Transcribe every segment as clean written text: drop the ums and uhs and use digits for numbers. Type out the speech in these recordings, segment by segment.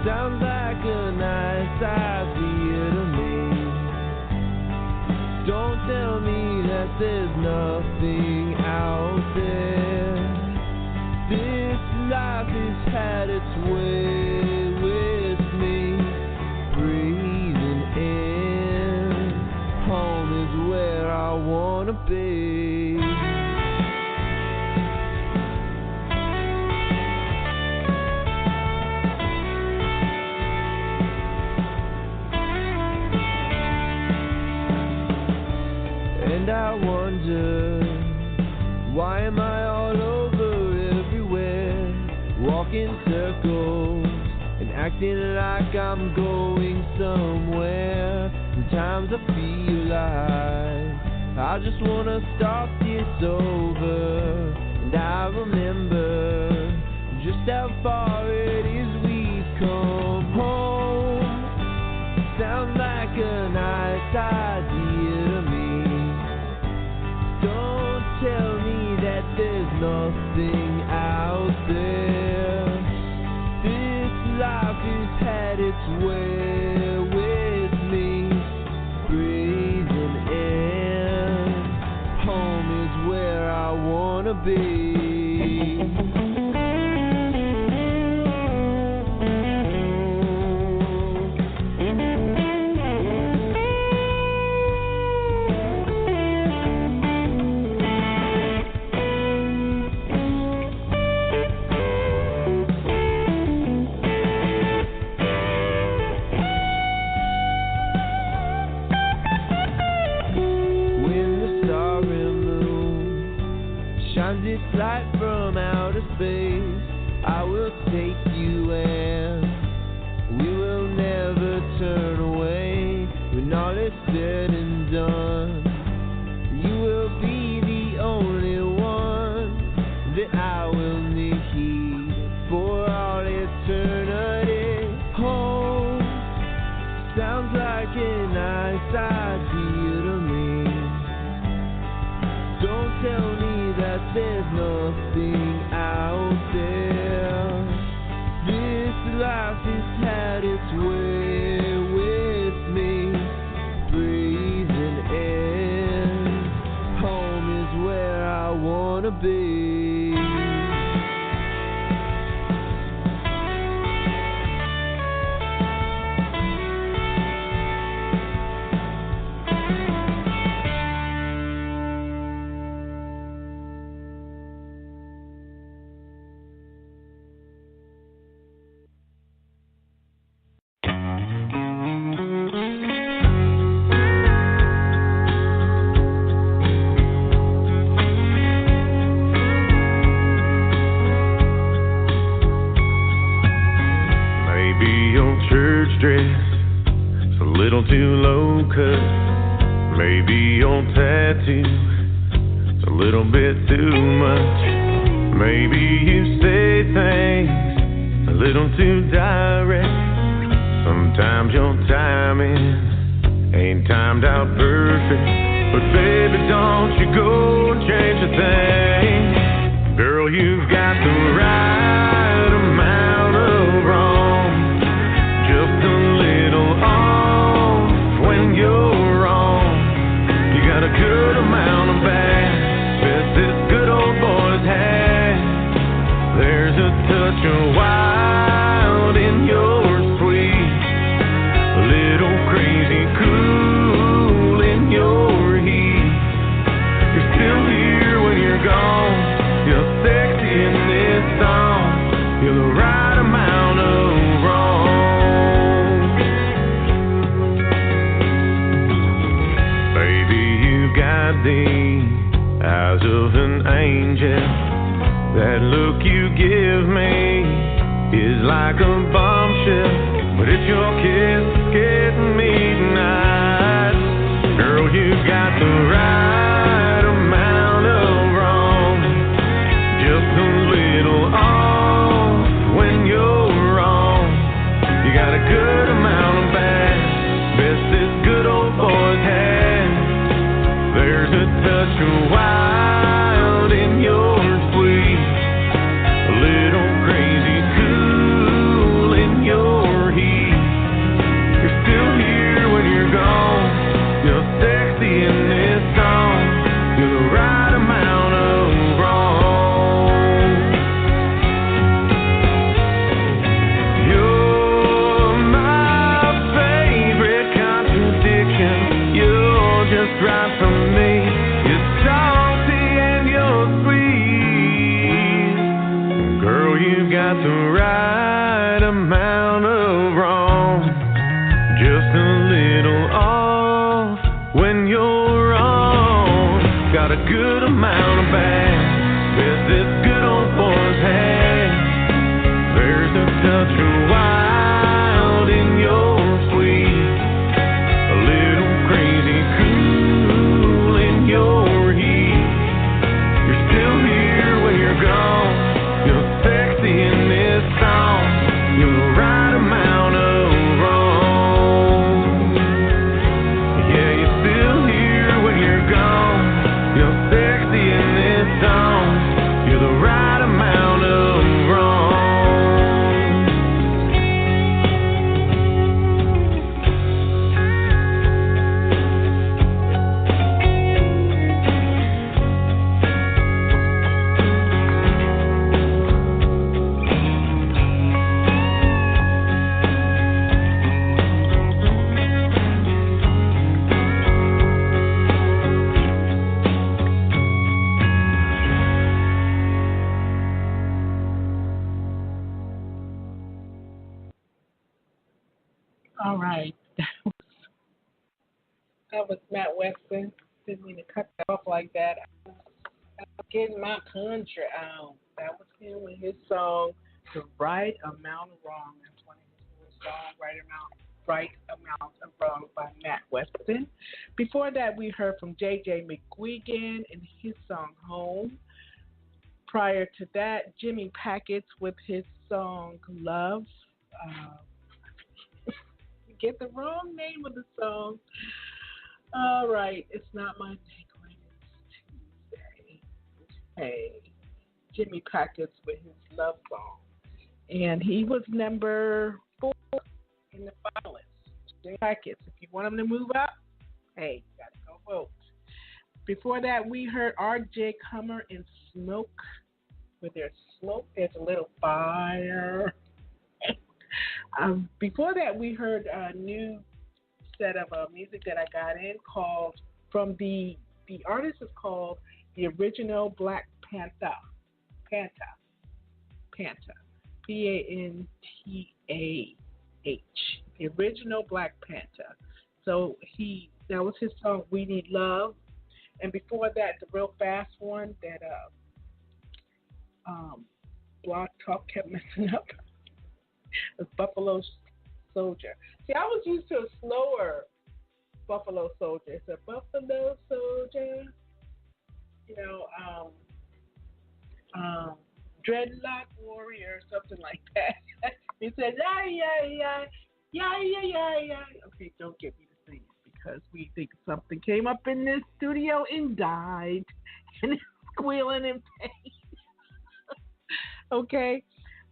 Sounds like a nice idea to me. Don't tell me that there's nothing out there. This life has had its way with me. Breathing in, home is where I wanna be. And I wonder, why am I all over everywhere, walking circles and acting like I'm going somewhere? Sometimes I feel like I just wanna start this over. And I remember just how far it is we've come home. Sounds like a nice idea to me. Don't tell me that there's nothing out there. This life has had its way with me. Breathing in, home is where I wanna be. Its light from outer space, I will take you and we will never turn away. When all is said and done, you will be the only one that I will need for all eternity. Home sounds like a nice idea to me. Don't tell me that there's nothing out there. This life has had its way with me. Breathing in, home is where I wanna be. Dress a little too low cut. Maybe your tattoo a little bit too much. Maybe you say things a little too direct. Sometimes your timing ain't timed out perfect. But baby, don't you go change a thing. Girl, you've got the right amount of wrong. Just a little off when you're wrong. You got a good amount of bad. Best this good old boy's had. There's a touch of wild in your sweet. A little crazy cool in your heat. You're still here when you're gone. You're sexy in this song. You're the right amount of wrong. Baby, you've got the eyes of an angel. That look you give me is like a bombshell, but it's your kiss getting me tonight. Girl, you've got the right amount of wrong. Just a little off when you're wrong. You got a good amount of bad. Best this good old boy's had. There's a touch of wild in your sweet. A little crazy cool in amount of bad that this good old boy's had. There's a touch of wild in your sweet, a little crazy cool in your heat. You're still here when you're gone. You're sexy in this song. You're the right amount of wrong. Yeah, you're still here when you're gone. You're sexy in this song. You're the right amount of wrong. All right. That was Matt Weston. Didn't mean to cut that off like that. I was getting my country out. That was him with his song, The Right Amount of Wrong. That's one of his songs, Right Amount of Wrong by Matt Weston. Before that, we heard from J.J. McGuigan and his song, Home. Prior to that, Jimmy Packets with his song, Love. Get the wrong name of the song. All right, it's not my day when it's Tuesday. Hey, Jimmy Packets with his love song. And he was number 4 in the finalists. Jimmy Packets, if you want him to move up, hey, you got to go vote. Before that, we heard R.J. Comer and Smoke. With their smoke, there's a little fire. Before that, we heard a new set of music that I got in called, from the artist is called the original Black Pantah. Pantah. Pantah. The original Black Pantah. So that was his song, We Need Love. And before that, the real fast one that Blog Talk kept messing up. Was Buffalo Soldier. See, I was used to a slower Buffalo Soldier. It's a Buffalo Soldier, Dreadlock Warrior, something like that. He said, yeah. Okay, don't get me to sing it because we think something came up in this studio and died and it's squealing in pain. Okay.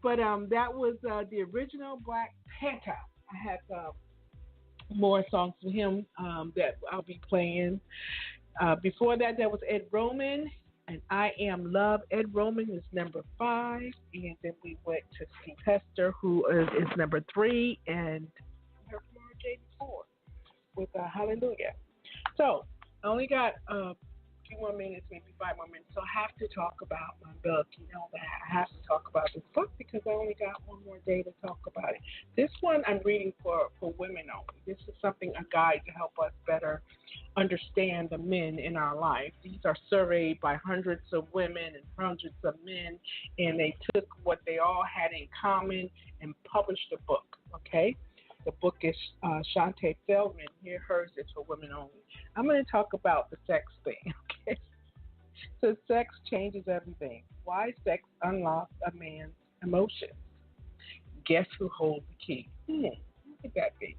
But that was the original Black Pantah. I have more songs from him that I'll be playing. Before that, there was Ed Roman and I Am Love. Ed Roman is number 5. And then we went to Steve Hester, who is number 3. And we heard from RJ 4 with Hallelujah. So I only got a few more minutes, maybe 5 more minutes. So I have to talk about my book. You know that I have to talk about this book because I only got one more day to talk about it. This one I'm reading for women only. This is something, a guide to help us better understand the men in our life. These are surveyed by hundreds of women and hundreds of men, and they took what they all had in common and published a book, okay? The book is Shantae Feldman. Here, hers is for women only. I'm going to talk about the sex thing, okay? So sex changes everything. Why sex unlocks a man's emotions? Guess who holds the key? Look at that thing.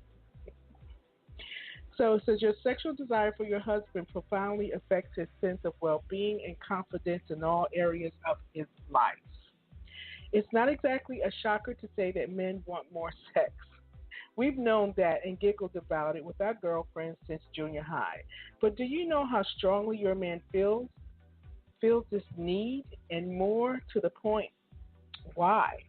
So it says your sexual desire for your husband profoundly affects his sense of well-being and confidence in all areas of his life. It's not exactly a shocker to say that men want more sex. We've known that and giggled about it with our girlfriends since junior high. But do you know how strongly your man feels this need, and more to the point, why?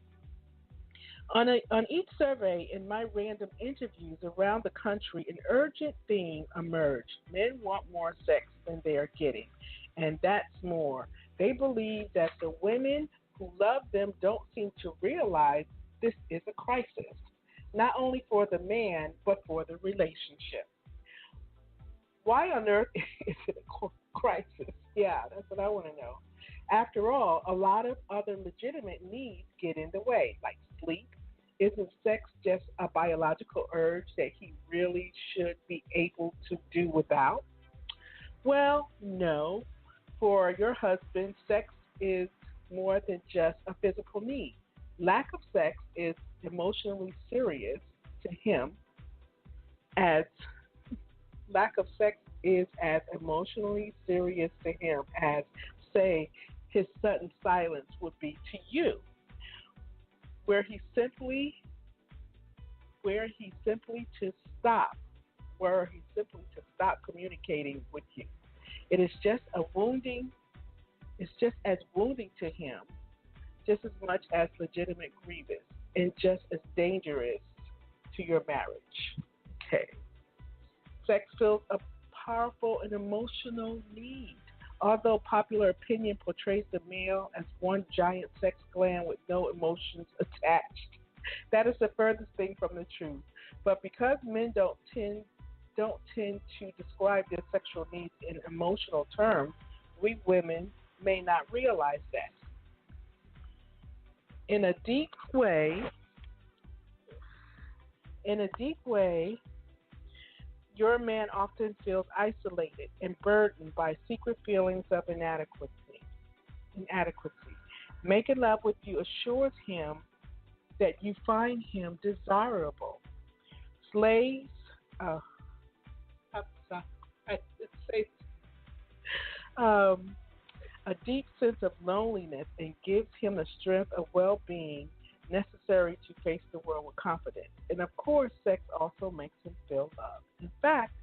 On each survey and my random interviews around the country, an urgent theme emerged. Men want more sex than they are getting, and that's more. They believe that the women who love them don't seem to realize this is a crisis, not only for the man, but for the relationship. Why on earth is it crisis. Yeah, that's what I want to know. After all, a lot of other legitimate needs get in the way, like sleep. Isn't sex just a biological urge that he really should be able to do without? Well, no. For your husband, sex is more than just a physical need. Lack of sex is emotionally serious to him as lack of sex is as emotionally serious to him as, say, his sudden silence would be to you, where he simply where he simply to stop where he simply to stop communicating with you. It is just a wounding it's just as wounding to him, just as much as legitimate grievous, and just as dangerous to your marriage. Okay. Sex fills a powerful and emotional need. Although popular opinion portrays the male as one giant sex gland with no emotions attached, that is the furthest thing from the truth. But because men don't tend to describe their sexual needs in emotional terms, we women may not realize that. In a deep way, in a deep way, your man often feels isolated and burdened by secret feelings of inadequacy. Making love with you assures him that you find him desirable. Slaves, uh, I say, um, a deep sense of loneliness and gives him the strength of well-being necessary to face the world with confidence. And of course, sex also makes him feel loved. In fact,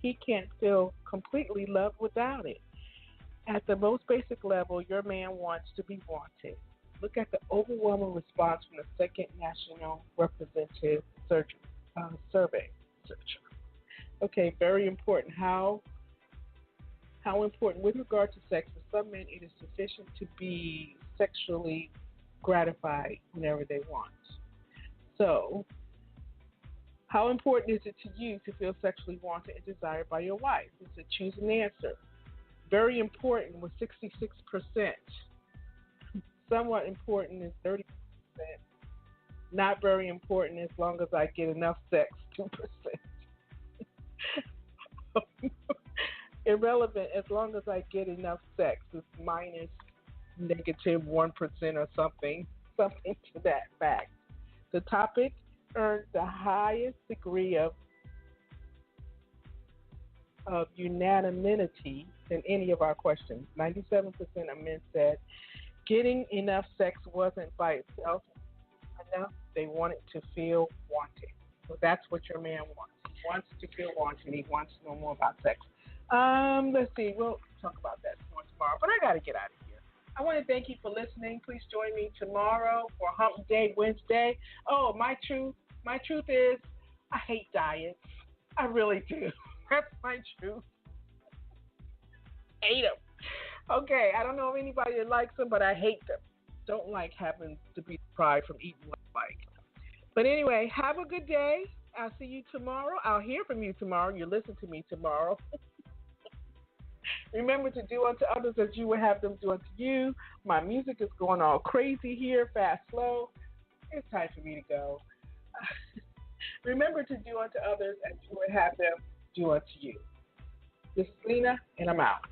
he can't feel completely loved without it. At the most basic level, your man wants to be wanted. Look at the overwhelming response from the Second National Representative Survey. Okay, very important. How important with regard to sex, for some men it is sufficient to be sexually gratified whenever they want. So, how important is it to you to feel sexually wanted and desired by your wife? It's a choose an answer. Very important with 66%. Somewhat important is 30%. Not very important as long as I get enough sex, 2%. Irrelevant as long as I get enough sex is minus negative 1% or something to that fact. The topic earned the highest degree of unanimity in any of our questions. 97% of men said getting enough sex wasn't by itself enough. They wanted to feel wanted. So that's what your man wants. He wants to feel wanted. He wants to know more about sex. Let's see. We'll talk about that more tomorrow. But I got to get out of here. I want to thank you for listening. Please join me tomorrow for Hump Day Wednesday. Oh, my truth is I hate diets. I really do. That's my truth. Hate them. Okay, I don't know if anybody that likes them, but I hate them. Don't like having to be deprived from eating what I like. But anyway, have a good day. I'll see you tomorrow. I'll hear from you tomorrow. You listen to me tomorrow. Remember to do unto others as you would have them do unto you. My music is going all crazy here, fast, slow. It's time for me to go. Remember to do unto others as you would have them do unto you. This is Lena, and I'm out.